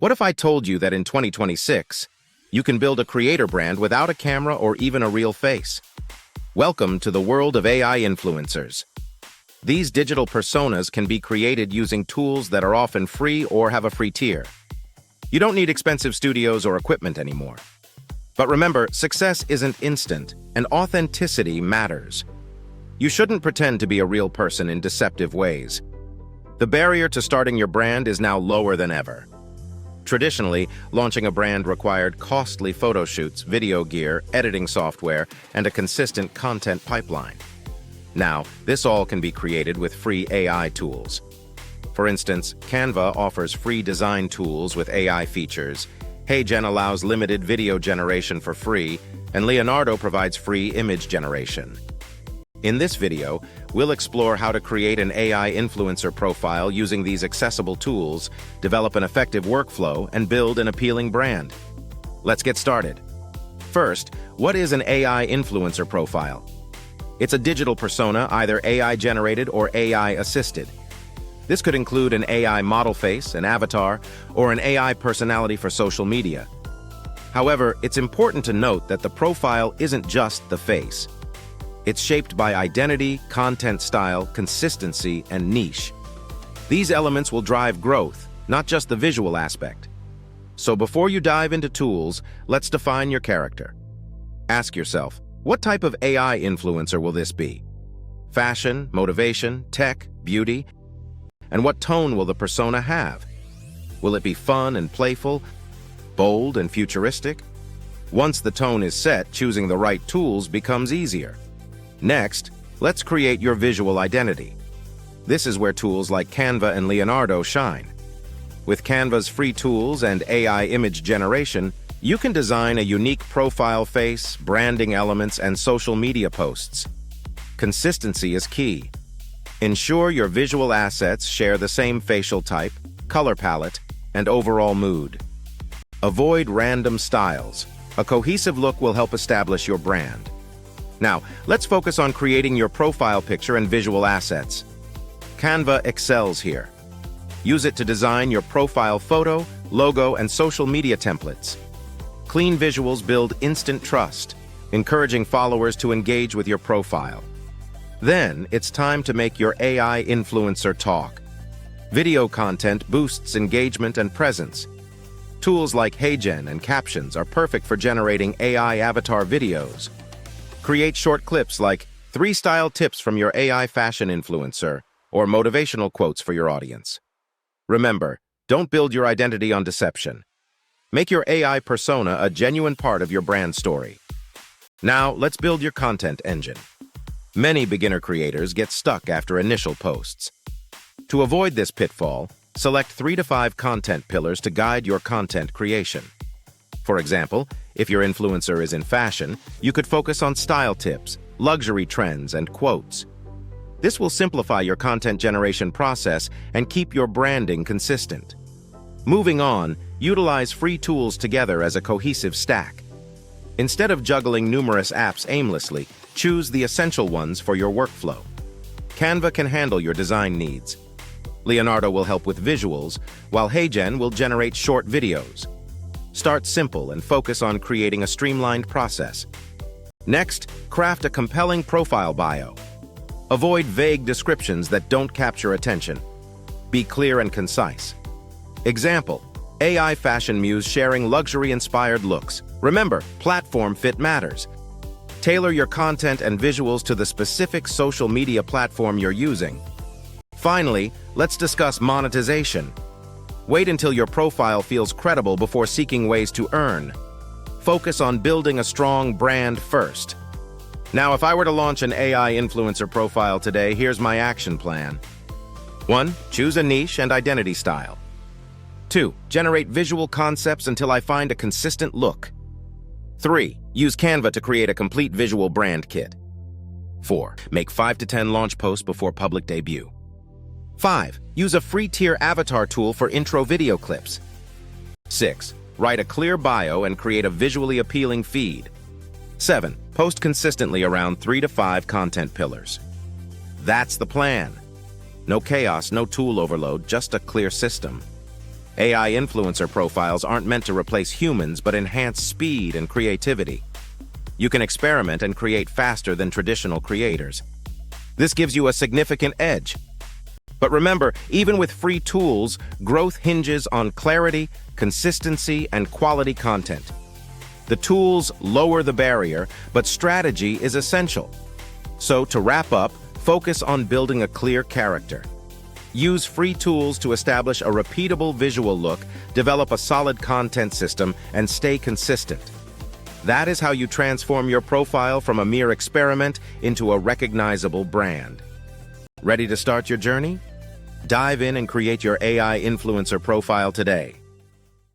What if I told you that in 2026, you can build a creator brand without a camera or even a real face? Welcome to the world of AI influencers. These digital personas can be created using tools that are often free or have a free tier. You don't need expensive studios or equipment anymore. But remember, success isn't instant, and authenticity matters. You shouldn't pretend to be a real person in deceptive ways. The barrier to starting your brand is now lower than ever. Traditionally, launching a brand required costly photo shoots, video gear, editing software, and a consistent content pipeline. Now, this all can be created with free AI tools. For instance, Canva offers free design tools with AI features, HeyGen allows limited video generation for free, and Leonardo provides free image generation. In this video, we'll explore how to create an AI influencer profile using these accessible tools, develop an effective workflow, and build an appealing brand. Let's get started. First, what is an AI influencer profile? It's a digital persona, either AI-generated or AI-assisted. This could include an AI model face, an avatar, or an AI personality for social media. However, it's important to note that the profile isn't just the face. It's shaped by identity, content style, consistency, and niche. These elements will drive growth, not just the visual aspect. So before you dive into tools, let's define your character. Ask yourself, what type of AI influencer will this be? Fashion, motivation, tech, beauty? And what tone will the persona have? Will it be fun and playful, bold and futuristic? Once the tone is set, choosing the right tools becomes easier. Next, let's create your visual identity. This is where tools like Canva and Leonardo shine. With Canva's free tools and AI image generation, you can design a unique profile face, branding elements, and social media posts. Consistency is key. Ensure your visual assets share the same facial type, color palette, and overall mood. Avoid random styles. A cohesive look will help establish your brand. Now, let's focus on creating your profile picture and visual assets. Canva excels here. Use it to design your profile photo, logo, and social media templates. Clean visuals build instant trust, encouraging followers to engage with your profile. Then, it's time to make your AI influencer talk. Video content boosts engagement and presence. Tools like HeyGen and Captions are perfect for generating AI avatar videos. Create short clips like 3 style tips from your AI fashion influencer or motivational quotes for your audience. Remember, don't build your identity on deception. Make your AI persona a genuine part of your brand story. Now, let's build your content engine. Many beginner creators get stuck after initial posts. To avoid this pitfall, select 3 to 5 content pillars to guide your content creation. For example, if your influencer is in fashion, you could focus on style tips, luxury trends, and quotes. This will simplify your content generation process and keep your branding consistent. Moving on, utilize free tools together as a cohesive stack. Instead of juggling numerous apps aimlessly, choose the essential ones for your workflow. Canva can handle your design needs. Leonardo will help with visuals, while HeyGen will generate short videos. Start simple and focus on creating a streamlined process. Next, craft a compelling profile bio. Avoid vague descriptions that don't capture attention. Be clear and concise. Example, AI fashion muse sharing luxury-inspired looks. Remember, platform fit matters. Tailor your content and visuals to the specific social media platform you're using. Finally, let's discuss monetization. Wait until your profile feels credible before seeking ways to earn. Focus on building a strong brand first. Now, if I were to launch an AI influencer profile today, here's my action plan. 1. Choose a niche and identity style. 2. Generate visual concepts until I find a consistent look. 3. Use Canva to create a complete visual brand kit. 4. Make 5 to 10 launch posts before public debut. 5. Use a free tier avatar tool for intro video clips. 6. Write a clear bio and create a visually appealing feed. 7. Post consistently around 3 to 5 content pillars. That's the plan. No chaos, no tool overload, just a clear system. AI influencer profiles aren't meant to replace humans but enhance speed and creativity. You can experiment and create faster than traditional creators. This gives you a significant edge. But remember, even with free tools, growth hinges on clarity, consistency, and quality content. The tools lower the barrier, but strategy is essential. So, to wrap up, focus on building a clear character. Use free tools to establish a repeatable visual look, develop a solid content system, and stay consistent. That is how you transform your profile from a mere experiment into a recognizable brand. Ready to start your journey? Dive in and create your AI influencer profile today.